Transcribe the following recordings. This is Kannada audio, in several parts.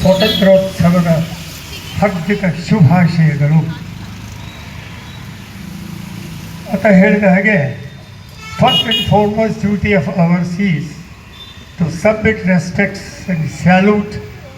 ಸ್ವಾತಂತ್ರ್ಯೋತ್ಸವದ ಹಾರ್ದಿಕ ಶುಭಾಶಯಗಳು. ಅಂತ ಹೇಳಿದ ಹಾಗೆ first and foremost duty of ours is to submit respects and salute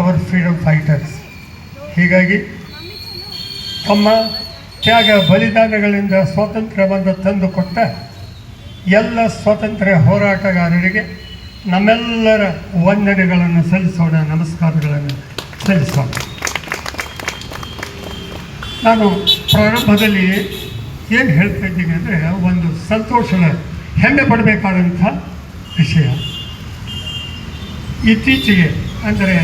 our freedom fighters. ಹೀಗಾಗಿ ತಮ್ಮ ತ್ಯಾಗ ಬಲಿದಾನಗಳಿಂದ ಸ್ವಾತಂತ್ರ್ಯವನ್ನು ತಂದುಕೊಟ್ಟ ಎಲ್ಲ ಸ್ವಾತಂತ್ರ್ಯ ಹೋರಾಟಗಾರರಿಗೆ ನಮ್ಮೆಲ್ಲರ ವಂದನೆಗಳನ್ನು ಸಲ್ಲಿಸೋಣ, ನಮಸ್ಕಾರಗಳನ್ನು ಸಲ್ಲಿಸೋಣ. ನಾನು ಪ್ರಾರಂಭದಲ್ಲಿ ಏನು ಹೇಳ್ತಾ ಇದ್ದೀನಿ ಅಂದರೆ, ಒಂದು ಸಂತೋಷದ ಹೆಮ್ಮೆ ಪಡಬೇಕಾದಂಥ ವಿಷಯ. ಇತ್ತೀಚೆಗೆ ಅಂದರೆ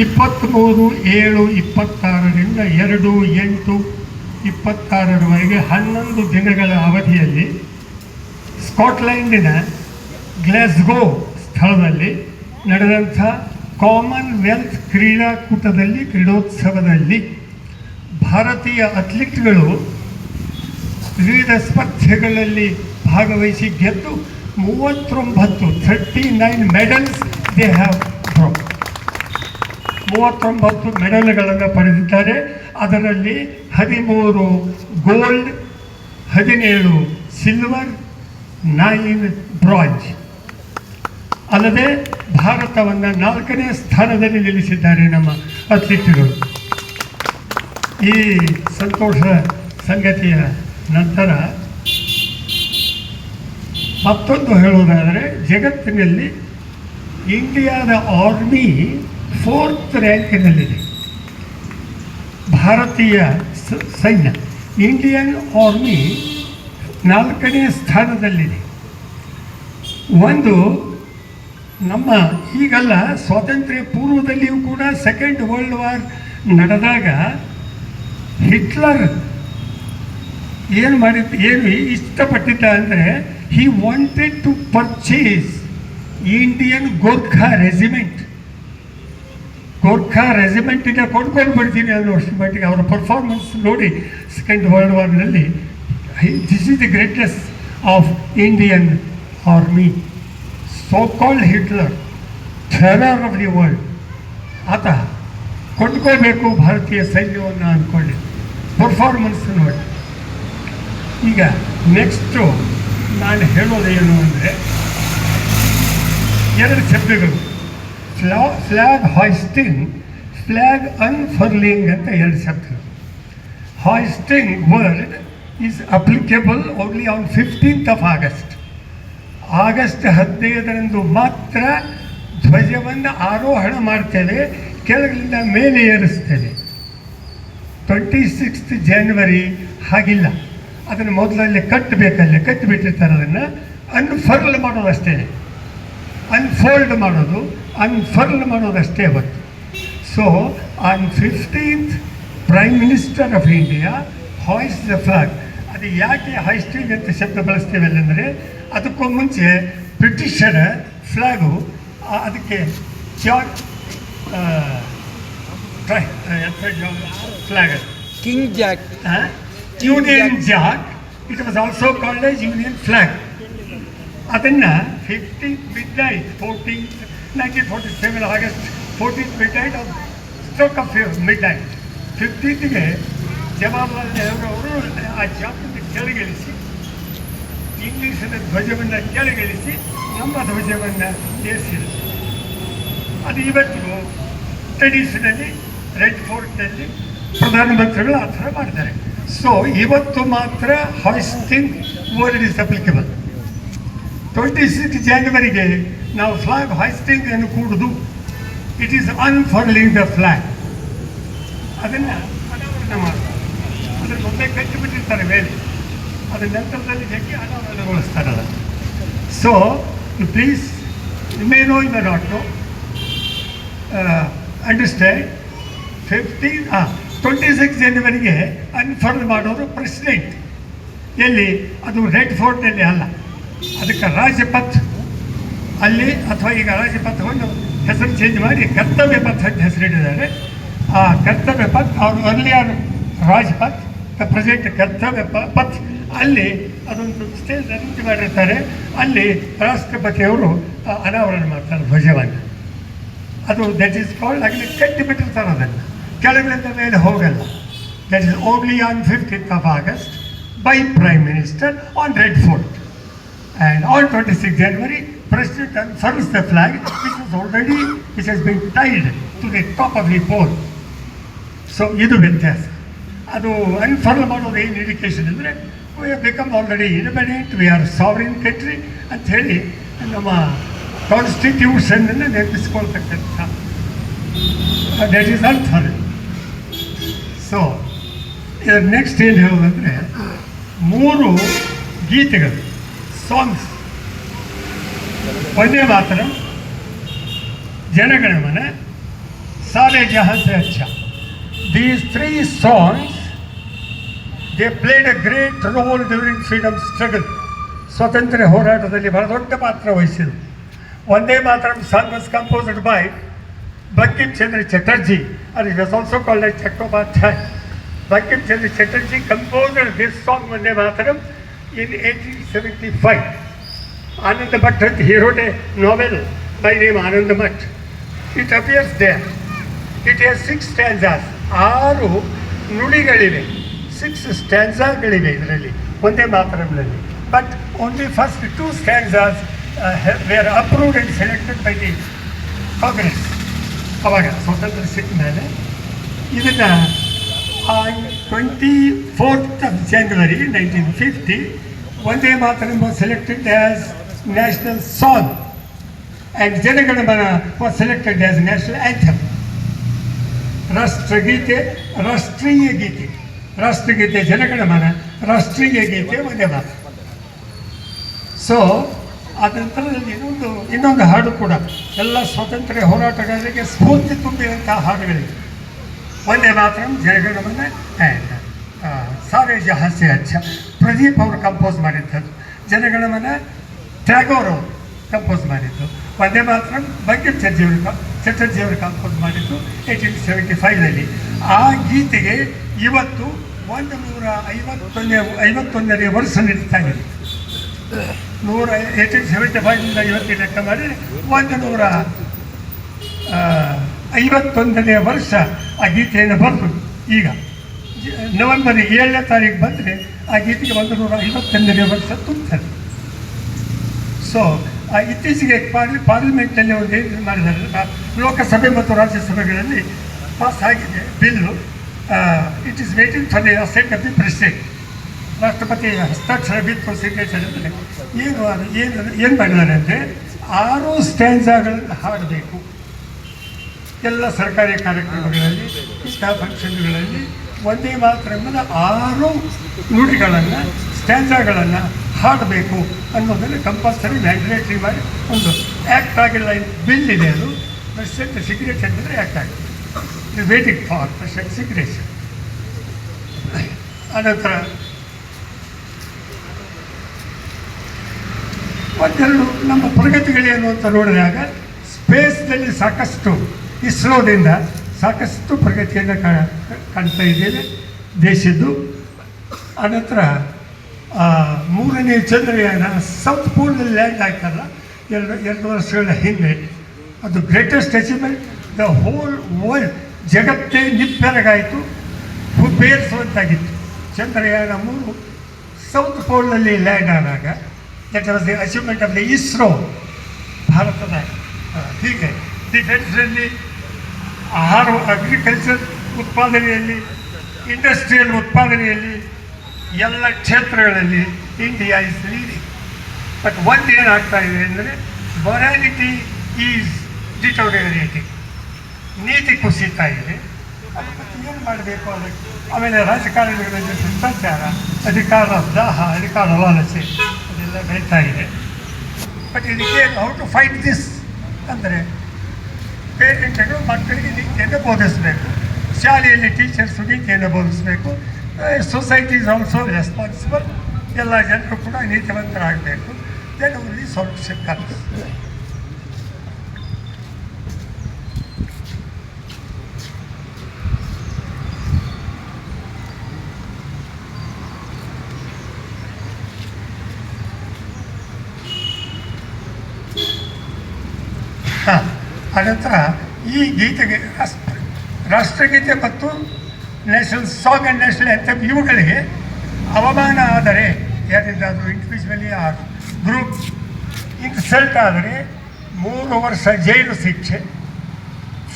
23/7/26ರಿಂದ 2/8/26 11 ದಿನಗಳ ಅವಧಿಯಲ್ಲಿ ಸ್ಕಾಟ್ಲೆಂಡಿನ ಗ್ಲಾಸ್ಗೋ ಸ್ಥಳದಲ್ಲಿ ನಡೆದಂಥ ಕಾಮನ್ವೆಲ್ತ್ ಕ್ರೀಡೋತ್ಸವದಲ್ಲಿ ಭಾರತೀಯ ಅಥ್ಲೀಟ್ಗಳು ವಿವಿಧ ಸ್ಪರ್ಧೆಗಳಲ್ಲಿ ಭಾಗವಹಿಸಿ ಗೆದ್ದು 39 ಮೆಡಲ್ಸ್ ದೇ ಹ್ಯಾವ್ ಬ್ರೋಕ್. 39 ಮೆಡಲ್ಗಳನ್ನು ಪಡೆದಿದ್ದಾರೆ. ಅದರಲ್ಲಿ 13 ಗೋಲ್ಡ್, 17 ಸಿಲ್ವರ್, 9 ಬ್ರಾಂಜ್. ಅಲ್ಲದೆ ಭಾರತವನ್ನು 4ನೇ ಸ್ಥಾನದಲ್ಲಿ ನಿಲ್ಲಿಸಿದ್ದಾರೆ ನಮ್ಮ ಅಥ್ಲೀಟ್ಗಳು. ಈ ಸಂತೋಷದ ಸಂಗತಿಯ ನಂತರ ಮತ್ತೊಂದು ಹೇಳುವುದಾದರೆ, ಜಗತ್ತಿನಲ್ಲಿ ಇಂಡಿಯಾದ ಆರ್ಮಿ 4th ರ್ಯಾಂಕಿನಲ್ಲಿದೆ. ಭಾರತೀಯ ಸೈನ್ಯ, ಇಂಡಿಯನ್ ಆರ್ಮಿ 4ನೇ ಸ್ಥಾನದಲ್ಲಿದೆ. ಒಂದು ನಮ್ಮ ಈಗಲ್ಲ, ಸ್ವಾತಂತ್ರ್ಯ ಪೂರ್ವದಲ್ಲಿಯೂ ಕೂಡ ಸೆಕೆಂಡ್ ವರ್ಲ್ಡ್ ವಾರ್ ನಡೆದಾಗ ಹಿಟ್ಲರ್ ಏನು ಇಷ್ಟಪಟ್ಟಿದ್ದ ಅಂದರೆ, he wanted to purchase Indian Gorkha ರೆಜಿಮೆಂಟಿನ ಕೊಂಡ್ಕೊಂಡು ಬಿಡ್ತೀನಿ ಅನ್ನೋ ಅಷ್ಟು ಮಟ್ಟಿಗೆ ಅವರ ಪರ್ಫಾರ್ಮೆನ್ಸ್ ನೋಡಿ ಸೆಕೆಂಡ್ ವರ್ಲ್ಡ್ ವಾರ್ನಲ್ಲಿ this is the greatest of Indian army. So called Hitler, terror of the world, ಆತ ಕೊಂಡ್ಕೋಬೇಕು ಭಾರತೀಯ ಸೈನ್ಯವನ್ನು ಅಂದ್ಕೊಂಡೆ ಪರ್ಫಾರ್ಮೆನ್ಸ್ ನೋಡಿ. ಈಗ ನೆಕ್ಸ್ಟು ನಾನು ಹೇಳೋದೇನು ಅಂದರೆ, 2 ಶಬ್ದಗಳು, ಫ್ಲ್ಯಾಗ್ ಹಾಯ್ಸ್ಟಿಂಗ್, ಫ್ಲ್ಯಾಗ್ ಅನ್ಫರ್ಲಿಂಗ್ ಅಂತ 2 ಶಬ್ದಗಳು. Hoisting word is applicable only on 15th of August. August 15ರಂದು ಮಾತ್ರ ಧ್ವಜವನ್ನು ಆರೋಹಣ ಮಾಡ್ತೇವೆ, ಕೆಳಗಿಂದ ಮೇಲೆ ಏರಿಸ್ತೇವೆ. 26th January ಹಾಗಿಲ್ಲ. ಅದನ್ನು ಮೊದಲಲ್ಲಿ ಕಟ್ಟಿಬಿಟ್ಟಿರ್ತಾರೆ. ಅದನ್ನು ಅನ್ಫರ್ಲ್ ಮಾಡೋದಷ್ಟೇ, ಅನ್ಫೋಲ್ಡ್ ಮಾಡೋದು, ಅನ್ಫರ್ಲ್ ಮಾಡೋದಷ್ಟೇ ಅವತ್ತು. So on 15th prime minister of India ಹಾಯ್ಸ್ the flag. ಅದು ಯಾಕೆ ಹಾಯ್ಸ್ಟಿಂಗ್ ಅಂತ ಶಬ್ದ ಬಳಸ್ತೇವೆ ಅಂದರೆ, ಅದಕ್ಕೂ ಮುಂಚೆ ಬ್ರಿಟಿಷರ ಫ್ಲ್ಯಾಗು, ಅದಕ್ಕೆ flag king Jack, union Jack, it was also called as union flag. ಅದನ್ನು 15th midnight 1947 August 14th midnight stroke of midnight 15th Jawaharlal Nehru ಅವರು ಆ ಜಾಗವನ್ನು ಕೆಳಗಿಳಿಸಿ, ಇಂಗ್ಲೀಷನ ಧ್ವಜವನ್ನು ಕೆಳಗಿಳಿಸಿ ನಮ್ಮ ಧ್ವಜವನ್ನು ಏರಿಸಿದರು. ಅದು ಇವತ್ತಿಗೂ ಟ್ರೆಡಿಷನಲಿ ರೆಡ್ ಫೋರ್ಟ್ನಲ್ಲಿ ಪ್ರಧಾನಮಂತ್ರಿಗಳು ಆ ಥರ ಮಾಡ್ತಾರೆ. ಸೊ ಇವತ್ತು ಮಾತ್ರ ಹಾಯ್ಸ್ಟಿಂಗ್ ವರ್ಡ್ ಇಸ್ ಅಪ್ಲಿಕೇಬಲ್. 26 January ನಾವು ಫ್ಲಾಗ್ ಹಾಯ್ಸ್ಟಿಂಗ್ ಅನ್ನು ಕೂಡುದು, ಇಟ್ ಈಸ್ ಅನ್ಫರ್ಲಿಂಗ್ ದ ಫ್ಲಾಗ್. ಅದನ್ನು ಅನಾವರಣ ಮಾಡ್ತಾರೆ. ಅದನ್ನು ಮೊದಲೇ ಕಟ್ಟಿಬಿಟ್ಟಿರ್ತಾರೆ ಮೇಲೆ, ಅದರ ನಂತರದಲ್ಲಿ ಜಗ್ಗಿ ಅನಾವರಣಗೊಳಿಸ್ತಾರೆ ಅದನ್ನು. So please, you may know, you may not know, understand. 26 January unfurl ಮಾಡೋರು ಪ್ರೆಸಿಡೆಂಟ್. ಎಲ್ಲಿ? ಅದು ರೆಡ್ ಫೋರ್ಟ್ನಲ್ಲಿ ಅಲ್ಲ, ಅದಕ್ಕೆ ರಾಜಪಥ್ ಅಲ್ಲಿ, ಅಥವಾ ಈಗ ರಾಜಪಥವನ್ನು ಹೆಸರು ಚೇಂಜ್ ಮಾಡಿ ಕರ್ತವ್ಯ ಪಥ ಅಂತ ಹೆಸರಿಟ್ಟಿದ್ದಾರೆ. ಆ ಕರ್ತವ್ಯ ಪಥ್, ಅವರು ಅರ್ಲಿಯರ್ ರಾಜ್ಪಥ್, ಪ್ರೆಸೆಂಟ್ ಕರ್ತವ್ಯ ಪಥ್, ಅಲ್ಲಿ ಅದೊಂದು ಸ್ಟೇಜ್ ಅರೇಂಜ್ ಮಾಡಿರ್ತಾರೆ. ಅಲ್ಲಿ ರಾಷ್ಟ್ರಪತಿಯವರು ಅನಾವರಣ ಮಾಡ್ತಾರೆ ಧ್ವಜವನ್ನು. ಅದು ದಟ್ ಈಸ್ ಕಾಲ್ಡ್ ಆಗಲಿ ಕಟ್ಟಿ ಬಿಟ್ಟಿರ್ತಾರೆ ಅದನ್ನು, ಕೆಳಗಿಂದ ಮೇಲೆ ಹೋಗಲ್ಲ. That is only on 15th of August by Prime Minister on Red Fort. And on 26th January, President confirms the flag which has been tied to the top of the pole. So ಇದು ವ್ಯತ್ಯಾಸ. ಅದು ಅನ್ಫರ್ಲ್ ಮಾಡೋದು ಏನು ಇಂಡಿಕೇಶನ್ ಅಂದರೆ we have become already independent, we are sovereign country ಅಂತ ಹೇಳಿ ನಮ್ಮ ಕಾನ್ಸ್ಟಿಟ್ಯೂಷನನ್ನು ನೆನಪಿಸ್ಕೊಳ್ತಕ್ಕಂಥ ದಟ್ ಈಸ್ ಅನ್ಫರ್ಲ್. ಸೊ ಇದರ ನೆಕ್ಸ್ಟ್ ಏನು ಹೇಳೋದಂದರೆ 3 ಗೀತೆಗಳು, ಸಾಂಗ್ಸ್, ವಂದೇ ಮಾತರಂ, ಜನಗಣಮನ, ಸಾರೆ ಜಹಾನ್ ಸೆ ಅಚ್ಚಾ. These 3 songs, they played a great role during freedom struggle. ಸ್ವಾತಂತ್ರ್ಯ ಹೋರಾಟದಲ್ಲಿ ಬಹಳ ದೊಡ್ಡ ಪಾತ್ರ ವಹಿಸಿದರು. Vande Mataram song was composed by Bankim Chandra Chatterjee, and it was also called as Chattopadhyay. Bankim Chandra Chatterjee composed this song Vande Mataram in 1875. Anand Bhatt, he wrote a novel by name Anand Bhatt. It appears there. It has 6 stanzas. 6 ನುಡಿಗಳಿವೆ, 6 ಸ್ಟ್ಯಾನ್ಸಾಗಳಿವೆ ಇದರಲ್ಲಿ ಒಂದೇ ಮಾತರಂನಲ್ಲಿ. But only first 2 stanzas were approved and selected by the Congress. ಅವಾಗ ಸ್ವಾತಂತ್ರ್ಯ ಸಿಕ್ಕ ಮೇಲೆ ಇದನ್ನು on 24th of January 1950, Vande Mataram was selected as national song and Janaganamana was selected as national anthem. ರಾಷ್ಟ್ರಗೀತೆ, ರಾಷ್ಟ್ರೀಯ ಗೀತೆ, ರಾಷ್ಟ್ರಗೀತೆ ಜನಗಣಮನ, ರಾಷ್ಟ್ರೀಯ ಗೀತೆ ವಂದೇ ಮಾತರಂ. ಸೊ ಅದ ನಂತರದಲ್ಲಿ ಇನ್ನೊಂದು ಹಾಡು ಕೂಡ ಎಲ್ಲ ಸ್ವಾತಂತ್ರ್ಯ ಹೋರಾಟಗಾರರಿಗೆ ಸ್ಫೂರ್ತಿ ತುಂಬಿದಂಥ ಹಾಡುಗಳಿವೆ. ವಂದೇ ಮಾತರಂ, ಜನಗಣಮನ ಆ್ಯಂಡ್ ಸಾರೆ ಜಹಾನ್ ಸೆ ಅಚ್ಚಾ ಪ್ರದೀಪ್ ಅವರು ಕಂಪೋಸ್ ಮಾಡಿದ್ದದು. ಜನಗಣಮನ ಟ್ಯಾಗೋರ್ ಅವರು ಕಂಪೋಸ್ ಮಾಡಿದ್ದು. ವಂದೇ ಮಾತರಂ ಬಂಕಿಮ್ ಚಟರ್ಜಿ ಅವರು ಕಂಪೋಸ್ ಮಾಡಿದ್ದು 1875ರಲ್ಲಿ. ಆ ಗೀತೆಗೆ ಇವತ್ತು 151ನೇ ವರ್ಷ ನಡೀತಾ ಇದೆ. 1875 ಇವತ್ತು ಲೆಕ್ಕ ಮಾಡಿ 151ನೇ ವರ್ಷ ಆ ಗೀತೆಯನ್ನು ಬರೆದು ಈಗ ನವೆಂಬರ್ 7ನೇ ತಾರೀಕು ಬಂದರೆ ಆ ಗೀತೆಗೆ 151ನೇ ವರ್ಷ ತುಂಬ್ತಾರೆ. ಸೊ ಇತ್ತೀಚೆಗೆ ಪಾರ್ಲಿಮೆಂಟಲ್ಲಿ ಒಂದು ಏನು ಮಾಡಿದ್ದಾರೆ, ಲೋಕಸಭೆ ಮತ್ತು ರಾಜ್ಯಸಭೆಗಳಲ್ಲಿ ಪಾಸ್ ಆಗಿದೆ bill. It is waiting for the assent of the president. ರಾಷ್ಟ್ರಪತಿ ಹಸ್ತಾಕ್ಷರ ಬಿತ್ತು, ಸಿಗ್ನೇಚರ್ ಅಂದರೆ ಏನು ಮಾಡಿದ್ದಾರೆ ಅಂದರೆ 6 ಸ್ಟ್ಯಾನ್ಸಾಗಳನ್ನು ಹಾಡಬೇಕು ಎಲ್ಲ ಸರ್ಕಾರಿ ಕಾರ್ಯಕ್ರಮಗಳಲ್ಲಿ, ಇಷ್ಟ ಫಂಕ್ಷನ್ಗಳಲ್ಲಿ. ವಂದೇ ಮಾತರಮ್ಮನ 6 ನುಡಿಗಳನ್ನು, ಸ್ಟ್ಯಾನ್ಸಾಗಳನ್ನು ಹಾಡಬೇಕು ಅನ್ನೋದನ್ನು ಕಂಪಲ್ಸರಿ ಮ್ಯಾಂಡೇಟರಿ ಮಾಡಿ ಒಂದು ಆ್ಯಕ್ಟ್ ಆಗಿಲ್ಲ, ಬಿಲ್ ಇದೆ. ಅದು ಪ್ರೆಸಿಡೆಂಟ್ ಸಿಗ್ನೇಚರ್ ಅಂದರೆ ಆ್ಯಕ್ಟ್ ಆಗಿದೆ. It waiting for president signature. ಅನಂತರ ಒಂದೆರಡು ನಮ್ಮ ಪ್ರಗತಿಗಳೇನು ಅಂತ ನೋಡಿದಾಗ ಸ್ಪೇಸ್ನಲ್ಲಿ ಸಾಕಷ್ಟು ಇಸ್ರೋದಿಂದ ಸಾಕಷ್ಟು ಪ್ರಗತಿಯನ್ನು ಕಾಣ್ತಾ ಇದ್ದೇವೆ ದೇಶದ್ದು. ಅನಂತರ 3ನೇ ಚಂದ್ರಯಾನ ಸೌತ್ ಪೋಲ್ನಲ್ಲಿ ಲ್ಯಾಂಡ್ ಆಗ್ತಾರಲ್ಲ 2 ವರ್ಷಗಳ ಹಿಂದೆ, ಅದು greatest achievement. The whole world, ಜಗತ್ತೇ ನಿಪ್ಪೆರಗಾಯಿತು, ಹುಬ್ಬೇರಿಸುವಂತಾಗಿತ್ತು. ಚಂದ್ರಯಾನ 3 ಸೌತ್ ಪೋಲ್ನಲ್ಲಿ ಲ್ಯಾಂಡ್ ಆದಾಗ that was the achievement of the ISRO. ಭಾರತದ ಹೀಗೆ ಡಿಫೆನ್ಸ್ನಲ್ಲಿ, ಆಹಾರ ಅಗ್ರಿಕಲ್ಚರ್ ಉತ್ಪಾದನೆಯಲ್ಲಿ, ಇಂಡಸ್ಟ್ರಿಯಲ್ ಉತ್ಪಾದನೆಯಲ್ಲಿ, ಎಲ್ಲ ಕ್ಷೇತ್ರಗಳಲ್ಲಿ ಇಂಡಿಯಾ ಇಸ್ ಲೀಡಿಂಗ್. ಬಟ್ ಒಂದು ಏನಾಗ್ತಾ ಇದೆ ಅಂದರೆ ಮೊರಾಲಿಟಿ ಈಸ್ ಡಿಟೋರಿಯೇಟಿಂಗ್, ನೀತಿ ಕುಸಿತಾ ಇದೆ. ಏನು ಮಾಡಬೇಕು ಅದಕ್ಕೆ? ಆಮೇಲೆ ರಾಜಕಾರಣಿಗಳಲ್ಲಿ ಭ್ರಷ್ಟಾಚಾರ, ಅಧಿಕಾರ ದಾಹ, ಅಧಿಕಾರ ಲಾಲಸೆ ಅದೆಲ್ಲ ಬೆಳೀತಾ ಇದೆ. ಬಟ್ ಇದಕ್ಕೆ ಹೌ ಟು ಫೈಟ್ ದಿಸ್ ಅಂದರೆ ಪೇರೆಂಟ್ಗಳು ಮಕ್ಕಳಿಗೆ ನೀತಿಯನ್ನು ಬೋಧಿಸಬೇಕು, ಶಾಲೆಯಲ್ಲಿ ಟೀಚರ್ಸು ನೀತಿಯನ್ನು ಬೋಧಿಸಬೇಕು. Society is also responsible. ಎಲ್ಲ ಜನರು ಕೂಡ ನೀತಿವಂತರಾಗಬೇಕು. Then only solution comes. ಅನಂತರ ಈ ಗೀತೆಗೆ ರಾಷ್ಟ್ರಗೀತೆ ಮತ್ತು national song and national anthem ಇವುಗಳಿಗೆ ಅವಮಾನ ಆದರೆ ಯಾರಿದ್ದಾದರೂ ಇಂಡಿವಿಜುವಲಿ ಆ ಗ್ರೂಪ್ ಇನ್ಸಲ್ಟ್ ಆದರೆ 3 ವರ್ಷ ಜೈಲು ಶಿಕ್ಷೆ,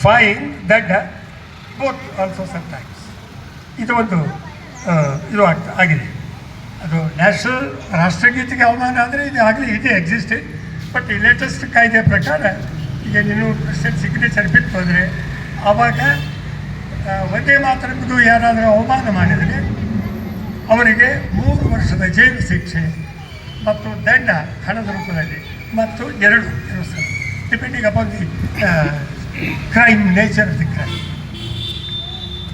ಫೈನ್, ದಂಡ, ಬೋತ್ ಆಲ್ಸೋ ಸಮ್ಟೈಮ್ಸ್. ಇದು ಒಂದು ಇದು ಆಗಿದೆ. ಅದು ನ್ಯಾಷನಲ್ ರಾಷ್ಟ್ರಗೀತೆಗೆ ಅವಮಾನ ಅಂದರೆ ಇದು ಆಗಲಿ ಇದೆ ಎಕ್ಸಿಸ್ಟೆಡ್. ಬಟ್ ಈ ಲೇಟೆಸ್ಟ್ ಕಾಯ್ದೆ ಪ್ರಕಾರ ಈಗ ನೀನು ಕ್ರಿಶ್ಚಿಯನ್ ಸಿಗ್ನೇಚರ್ ಬಿಟ್ಟು ಹೋದರೆ ಆವಾಗ ಒಂದೇ ಮಾತರದ್ದು ಯಾರಾದರೂ ಅವಮಾನ ಮಾಡಿದರೆ ಅವರಿಗೆ 3 ವರ್ಷದ ಜೈಲು ಶಿಕ್ಷೆ ಮತ್ತು ದಂಡ ಹಣದ ರೂಪದಲ್ಲಿ ಮತ್ತು 2 ಸಲ depending upon the crime, nature of the crime.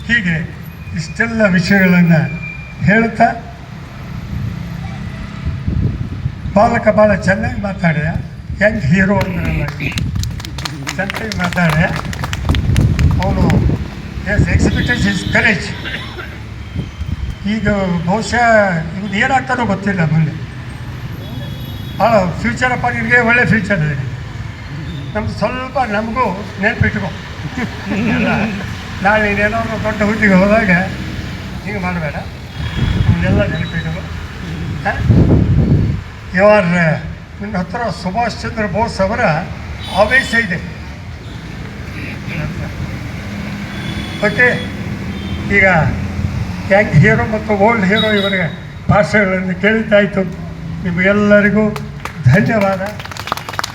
ಹೀಗೆ ಇಷ್ಟೆಲ್ಲ ವಿಷಯಗಳನ್ನು ಹೇಳ್ತಾ ಬಾಲಕ ಭಾಳ ಚೆನ್ನಾಗಿ ಮಾತಾಡಿದ. ಯಂಗ್ ಹೀರೋ ಅಂದ್ರಲ್ಲ, ಚೆನ್ನಾಗಿ ಮಾತಾಡಿದ. ಅವನು ಎಕ್ಸಿಬಿಟೆಡ್ ಹಿಸ್ ಕರೇಜ್. ಈಗ ಬಹುಶಃ ಇವ್ನು ಏನಾಗ್ತಾನೋ ಗೊತ್ತಿಲ್ಲ ಮುಂದೆ. ಭಾಳ ಫ್ಯೂಚರ್ ಅಪ್ಪ, ನಿನಗೆ ಒಳ್ಳೆ ಫ್ಯೂಚರ್ ಇದೆ. ನಮ್ಗೆ ಸ್ವಲ್ಪ ನಮಗೂ ನೆನಪಿಟ್ಕೊ. ನಾಳೆ ನೀನೇನೋ ದೊಡ್ಡ ಹುದ್ದಿಗೆ ಹೋದಾಗ ಹಿಂಗೆ ಮಾಡಬೇಡ, ಇವನ್ನೆಲ್ಲ ನೆನಪಿಟ್ಕೊ. ಇವಾರ ನಿನ್ನ ಹತ್ರ ಸುಭಾಷ್ ಚಂದ್ರ ಬೋಸ್ ಅವರ ಆವೇಶ ಇದೆ. ಓಕೆ, ಈಗ ಯಂಗ್ ಹೀರೋ ಮತ್ತು ಓಲ್ಡ್ ಹೀರೋ ಇವರಿಗೆ ಭಾಷೆಗಳನ್ನು ಕೇಳಿದ್ದಾಯಿತು. ನಿಮಗೆಲ್ಲರಿಗೂ ಧನ್ಯವಾದ.